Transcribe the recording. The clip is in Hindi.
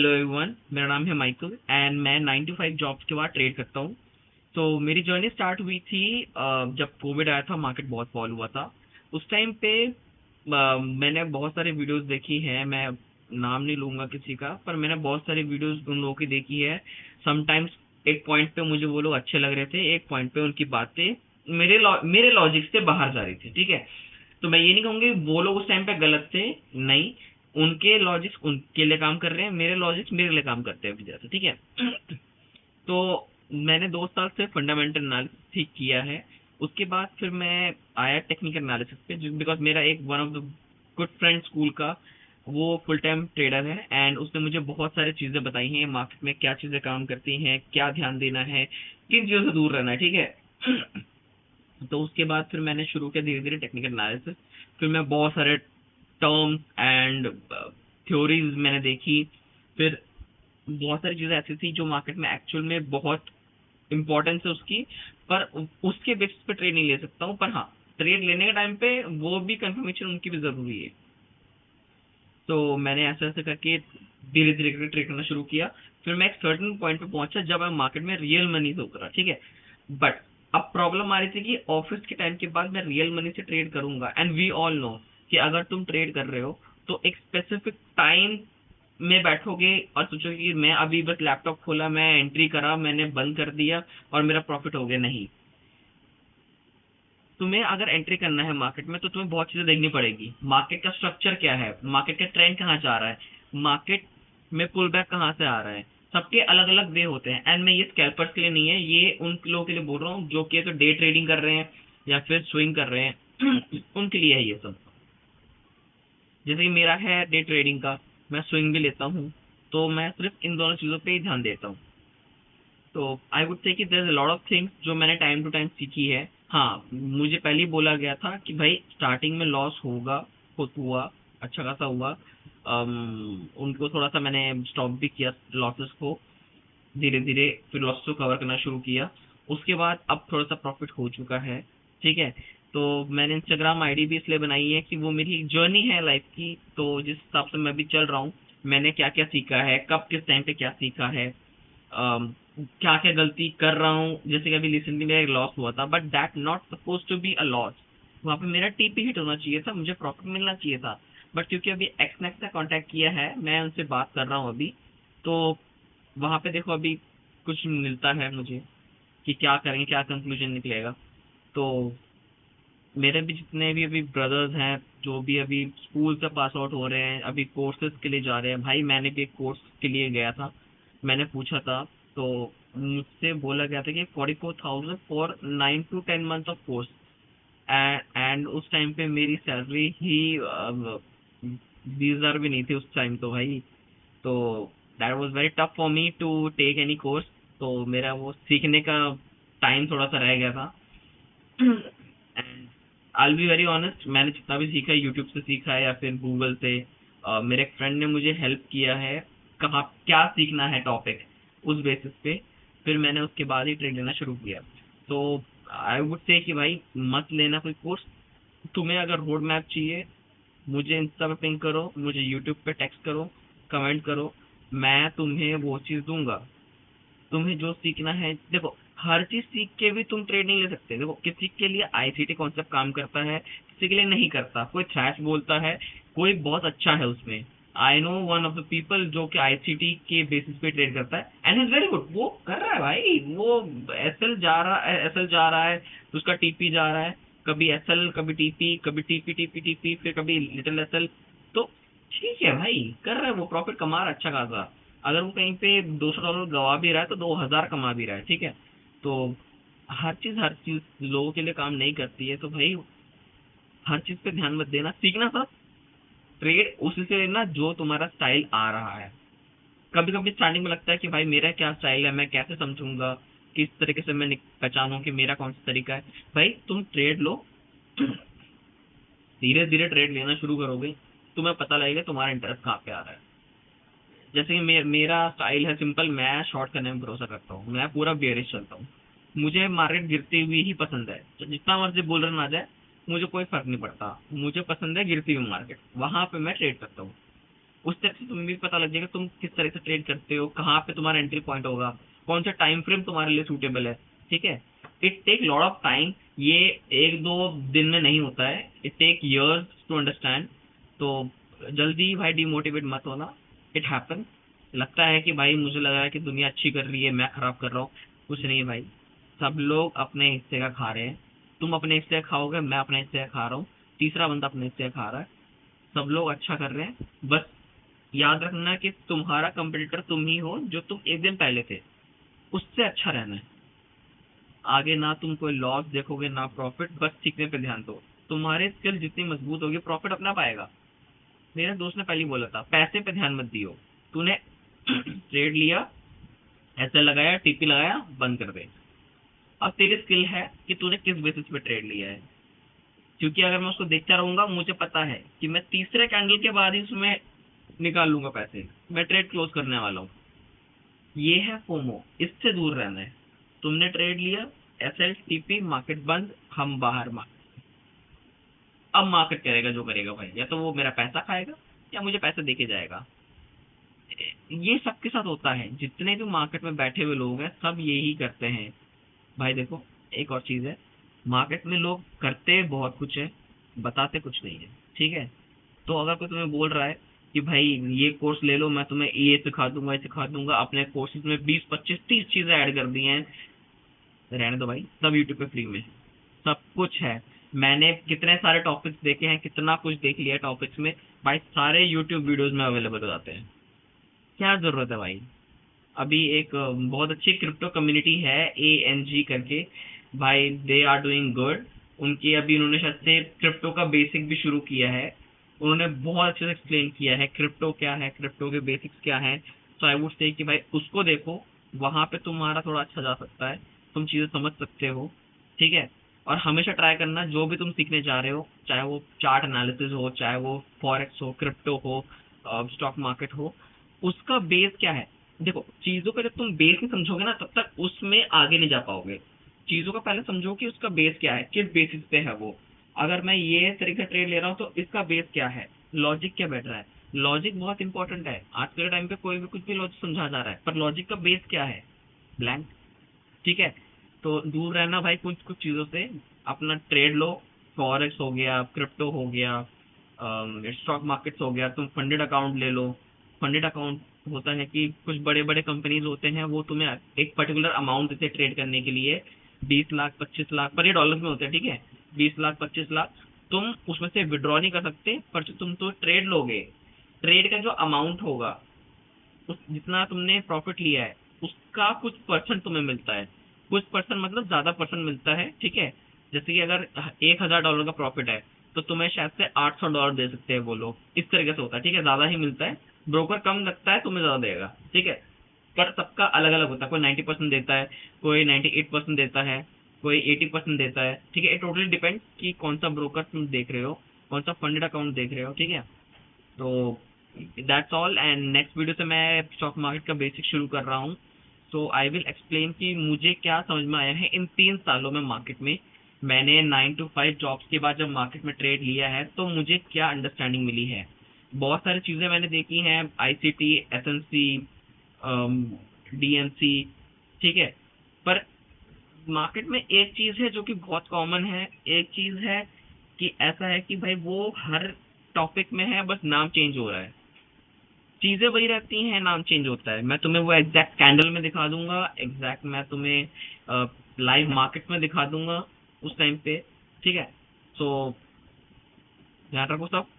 हेलो एवरीवन, मेरा नाम है माइकल एंड मैं 9 to 5 जॉब्स के बाद ट्रेड करता हूँ। तो मेरी जर्नी स्टार्ट हुई थी जब कोविड आया था, मार्केट बहुत फॉल हुआ था। उस टाइम पे मैंने बहुत सारे वीडियोस देखी हैं। मैं नाम नहीं लूंगा किसी का, पर मैंने बहुत सारी वीडियोस उन लोगों की देखी है। समटाइम्स एक पॉइंट पे मुझे वो लोग अच्छे लग रहे थे, एक पॉइंट पे उनकी बातें मेरे लॉजिक से बाहर जा रही थी। ठीक है, तो मैं ये नहीं कहूंगी वो लोग उस टाइम पे गलत थे, नहीं। उनके लॉजिक्स उनके लिए काम कर रहे हैं, मेरे लॉजिक्स मेरे लिए काम करते हैं अभी जैसे। ठीक है। तो मैंने 2 साल से फंडामेंटल एनालिसिस ठीक किया है। उसके बाद फिर मैं आया टेक्निकल एनालिसिस पे, बिकॉज मेरा एक one of the good friend school का वो फुल टाइम ट्रेडर है एंड उसने मुझे बहुत सारी चीजें बताई हैं, मार्केट में क्या चीजें काम करती हैं, क्या ध्यान देना है, किन चीजों से दूर रहना है। ठीक है। तो उसके बाद फिर मैंने शुरू किया धीरे धीरे टेक्निकल एनालिसिस। फिर मैं बहुत सारे टर्म्स एंड थ्योरीज मैंने देखी। फिर बहुत सारी चीजें ऐसी थी जो मार्केट में एक्चुअल में बहुत इंपॉर्टेंस है उसकी, पर उसके बेसिस पे ट्रेड नहीं ले सकता हूँ। पर हाँ, ट्रेड लेने के टाइम पे वो भी कंफर्मेशन उनकी भी जरूरी है। तो मैंने ऐसे ऐसे करके धीरे धीरे करके ट्रेड करना शुरू किया। फिर मैं एक सर्टेन पॉइंट पे पहुंचा जब मैं मार्केट में रियल मनी से उतरा। ठीक है। बट अब प्रॉब्लम आ रही थी कि ऑफिस के टाइम के बाद मैं रियल मनी से ट्रेड करूंगा, एंड वी ऑल नो कि अगर तुम ट्रेड कर रहे हो तो एक स्पेसिफिक टाइम में बैठोगे और सोचोगे कि मैं अभी बस लैपटॉप खोला, मैं एंट्री करा, मैंने बंद कर दिया और मेरा प्रॉफिट हो गया। नहीं, तुम्हें अगर एंट्री करना है मार्केट में तो तुम्हें बहुत चीजें देखनी पड़ेगी। मार्केट का स्ट्रक्चर क्या है, मार्केट का ट्रेंड कहाँ जा रहा है, मार्केट में पुल बैक कहाँ से आ रहा है। सबके अलग अलग वे होते हैं, एंड मैं ये स्कैल्पर्स के लिए नहीं है, ये उन लोगों के लिए बोल रहा हूँ जो कि तो डे ट्रेडिंग कर रहे हैं या फिर स्विंग कर रहे हैं। उनके लिए है ये सब। जैसे कि मेरा है डे ट्रेडिंग का, मैं स्विंग भी लेता हूँ, तो मैं सिर्फ इन दोनों चीजों पे ही ध्यान देता हूँ। तो आई would say that there is a lot of things जो मैंने टाइम टू टाइम सीखी है। हाँ, मुझे पहले ही बोला गया था कि भाई स्टार्टिंग में लॉस होगा, खुद हुआ, अच्छा खासा हुआ। उनको थोड़ा सा मैंने स्टॉप भी किया लॉसेस को, धीरे धीरे फिर लॉस को कवर करना शुरू किया। उसके बाद अब थोड़ा सा प्रॉफिट हो चुका है। ठीक है। तो मैंने इंस्टाग्राम आईडी भी इसलिए बनाई है कि वो मेरी जर्नी है लाइफ की, तो जिस हिसाब से मैं भी चल रहा हूँ, मैंने क्या क्या सीखा है, कब किस टाइम पे क्या सीखा है, क्या क्या गलती कर रहा हूँ। जैसे कि अभी रिसेंटली मेरा एक लॉस हुआ था, but that not suppose to be a loss. वहां पे मेरा टीपी हिट होना चाहिए था, मुझे प्रॉफिट मिलना चाहिए था। बट क्योंकि अभी एक्सनेक्स से कांटेक्ट किया है, मैं उनसे बात कर रहा हूँ अभी, तो वहां पे देखो अभी कुछ मिलता है मुझे कि क्या करेंगे, क्या कंक्लूजन निकलेगा। तो मेरे भी जितने भी अभी ब्रदर्स हैं जो भी अभी स्कूल से पास आउट हो रहे हैं, अभी कोर्सेज के लिए जा रहे हैं, भाई मैंने भी एक कोर्स के लिए गया था। मैंने पूछा था, तो मुझसे बोला गया था कि 44,000 for 9 to 10 month of course. And उस टाइम पे मेरी सैलरी ही 20,000 भी नहीं थी उस टाइम तो भाई। तो that was very tough for me to take any course. तो मेरा वो सीखने का टाइम थोड़ा सा रह गया था। And I be very honest, मैंने जितना भी सीखा है यूट्यूब से सीखा है या फिर गूगल से। मेरे एक फ्रेंड ने मुझे हेल्प किया है कहाँ क्या सीखना है टॉपिक, उस बेसिस पे फिर मैंने उसके बाद ही ट्रेड लेना शुरू किया। तो आई वुड से कि भाई मत लेना कोई कोर्स। तुम्हें अगर रोड मैप चाहिए, मुझे इंस्टा पे पिंग करो, मुझे यूट्यूब पे टेक्स्ट करो, कमेंट करो, मैं तुम्हें वो चीज़ दूंगा। तुम्हें जो सीखना है, देखो हर चीज सीख के भी तुम ट्रेड नहीं ले सकते। देखो किसी के लिए आईसीटी कॉन्सेप्ट काम करता है, किसी के लिए नहीं करता। कोई थ्रैश बोलता है, कोई बहुत अच्छा है उसमें। I know one of the people जो कि आईसीटी के बेसिस पे ट्रेड करता है एंड इज वेरी गुड, वो कर रहा है भाई। वो एसएल जा रहा है, एसएल जा रहा है, उसका टीपी जा रहा है, कभी एसएल, कभी टीपी, कभी टीपी टीपी टीपी, फिर कभी लिटिल एसएल। तो ठीक है भाई, कर रहा है वो, प्रॉफिट कमा रहा है अच्छा खासा। अगर वो कहीं पे $200 गवा भी रहा है तो 2,000 कमा भी रहा है। ठीक है। तो हर चीज लोगों के लिए काम नहीं करती है, तो भाई हर चीज पे ध्यान मत देना, सीखना सब। ट्रेड उसी से लेना जो तुम्हारा स्टाइल आ रहा है। कभी कभी स्टार्टिंग में लगता है कि भाई मेरा क्या स्टाइल है, मैं कैसे समझूंगा, किस तरीके से मैं पहचानूं कि मेरा कौन सा तरीका है। भाई तुम ट्रेड लो, धीरे धीरे ट्रेड लेना शुरू करोगे, तुम्हें पता लगेगा तुम्हारा इंटरेस्ट कहाँ पे आ रहा है। जैसे कि मेरा स्टाइल है सिंपल, मैं शॉर्ट करने में भरोसा करता हूँ, मैं पूरा बेयरिश चलता हूँ। मुझे मार्केट गिरती हुई ही पसंद है, तो जितना मर्जी बुल रन आ जाए मुझे कोई फर्क नहीं पड़ता। मुझे पसंद है गिरती हुई मार्केट, वहां पे मैं ट्रेड करता हूँ। उस तरह से तुम्हें भी पता लग जाएगा तुम किस तरह से ट्रेड करते हो, कहाँ पे तुम्हारा एंट्री पॉइंट होगा, कौन सा टाइम फ्रेम तुम्हारे लिए सूटेबल है। ठीक है, it take lot of time, ये एक दो दिन में नहीं होता है, it take years to understand. तो जल्दी भाई डिमोटिवेट मत होना, इट हैपन। लगता है कि भाई मुझे लग रहा है कि दुनिया अच्छी कर रही है, मैं खराब कर रहा हूँ, कुछ नहीं भाई, सब लोग अपने हिस्से का खा रहे हैं। तुम अपने हिस्से का खाओगे, मैं अपने हिस्से का खा रहा हूँ, तीसरा बंदा अपने हिस्से का खा रहा है, सब लोग अच्छा कर रहे हैं। बस याद रखना कि तुम्हारा कंपटीटर तुम ही हो जो तुम एक दिन पहले थे, उससे अच्छा रहना है। आगे ना तुम कोई लॉस देखोगे ना प्रॉफिट, बस सीखने पे ध्यान दो। तुम्हारे स्किल जितनी मजबूत होगी प्रॉफिट अपना पाएगा। मेरे दोस्त ने पहले ही बोला था पैसे पे ध्यान मत दियो, तूने ट्रेड लिया, ऐसे लगाया, टीपी लगाया, बंद कर दे। अब तेरी स्किल है कि तूने किस बेसिस पे ट्रेड लिया है, क्योंकि अगर मैं उसको देखता रहूंगा मुझे पता है कि मैं तीसरे कैंडल के बाद ही उसमें निकाल लूंगा पैसे, मैं ट्रेड क्लोज करने वाला हूँ। ये है फोमो, इससे दूर रहना है। तुमने ट्रेड लिया, एसएल टीपी, मार्केट बंद, हम बाहर। अब मार्केट करेगा जो करेगा भाई, या तो वो मेरा पैसा खाएगा या मुझे पैसे देके जाएगा। ये सबके साथ होता है, जितने भी मार्केट में बैठे हुए लोग हैं सब यही करते हैं। भाई देखो, एक और चीज है, मार्केट में लोग करते बहुत कुछ है, बताते कुछ नहीं है। ठीक है, तो अगर कोई तुम्हें बोल रहा है कि भाई ये कोर्स ले लो, मैं तुम्हें ये सिखा दूंगा, ये सिखा दूंगा, अपने कोर्सेज में 20 25 30 चीजें ऐड कर दी हैं, रहने दो भाई, सब यूट्यूब पे फ्री में है, सब कुछ है। मैंने कितने सारे टॉपिक्स देखे हैं, कितना कुछ देख लिया टॉपिक्स में, भाई सारे यूट्यूब वीडियोस में अवेलेबल हो जाते हैं। क्या जरूरत है भाई। अभी एक बहुत अच्छी क्रिप्टो कम्युनिटी है, ANG करके, भाई दे आर डूइंग गुड। उनकी अभी उन्होंने शायद से क्रिप्टो का बेसिक भी शुरू किया है, उन्होंने बहुत अच्छे से एक्सप्लेन किया है क्रिप्टो क्या है, क्रिप्टो के बेसिक्स क्या है। तो आई वुड से कि भाई उसको देखो, वहां पे तुम्हारा थोड़ा अच्छा जा सकता है, तुम चीजें समझ सकते हो। ठीक है, और हमेशा ट्राई करना जो भी तुम सीखने जा रहे हो, चाहे वो चार्ट एनालिसिस हो, चाहे वो फॉरेक्स हो, क्रिप्टो हो, स्टॉक मार्केट हो, उसका बेस क्या है। देखो, चीजों का जब तुम बेस नहीं समझोगे ना तब तक उसमें आगे नहीं जा पाओगे। चीजों का पहले समझो कि उसका बेस क्या है, किस बेसिस पे है वो। अगर मैं ये तरीके ट्रेड ले रहा हूँ तो इसका बेस क्या है, लॉजिक क्या बैठ रहा है। लॉजिक बहुत इंपॉर्टेंट है, आज के टाइम पे कोई भी कुछ भी लॉजिक समझा जा रहा है, पर लॉजिक का बेस क्या है, ब्लैंक। ठीक है, तो दूर रहना भाई कुछ कुछ चीजों से, अपना ट्रेड लो। फॉरेक्स हो गया, क्रिप्टो हो गया, स्टॉक मार्केट्स हो गया, तुम फंडेड अकाउंट ले लो। फंडेड अकाउंट होता है कि कुछ बड़े बड़े कंपनीज होते हैं, वो तुम्हें एक पर्टिकुलर अमाउंट देते हैं ट्रेड करने के लिए, 20 लाख 25 लाख, पर ये डॉलर में होते हैं। ठीक है, 20 लाख 25 लाख, तुम उसमें से विड्रॉ नहीं कर सकते, पर जो तुम तो ट्रेड लोगे, ट्रेड का जो अमाउंट होगा, उस जितना तुमने प्रॉफिट लिया है उसका कुछ परसेंट तुम्हें मिलता है। कुछ परसेंट मतलब ज्यादा परसेंट मिलता है। ठीक है, जैसे कि अगर $1000 का प्रॉफिट है तो तुम्हें शायद से $800 दे सकते हैं वो लोग, इस तरीके से होता है। ठीक है, ज्यादा ही मिलता है, ब्रोकर कम लगता है, तुम्हें ज्यादा देगा। ठीक है, पर सबका अलग अलग होता है, कोई 90% देता है, कोई 98% देता है, कोई 80% देता है। ठीक है, इट टोटली डिपेंड कि कौन सा ब्रोकर तुम देख रहे हो, कौन सा फंडेड अकाउंट देख रहे हो। ठीक है, तो that's all, and next video से मैं स्टॉक मार्केट का बेसिक शुरू कर रहा हूँ। सो आई विल एक्सप्लेन कि मुझे क्या समझ में आया है इन 3 सालों में मार्केट में। मैंने 9 to 5 जॉब्स के बाद जब मार्केट में ट्रेड लिया है तो मुझे क्या अंडरस्टैंडिंग मिली है। बहुत सारी चीज़ें मैंने देखी हैं, ICT, SNC, DNC। ठीक है, पर मार्केट में एक चीज़ है जो कि बहुत कॉमन है, एक चीज़ है कि ऐसा है कि भाई वो हर टॉपिक में है, बस नाम चेंज हो रहा है। चीजें वही रहती हैं, नाम चेंज होता है। मैं तुम्हें वो एग्जैक्ट कैंडल में दिखा दूंगा, एग्जैक्ट मैं तुम्हें लाइव मार्केट में दिखा दूंगा उस टाइम पे। ठीक है, सो ध्यान रखो सब।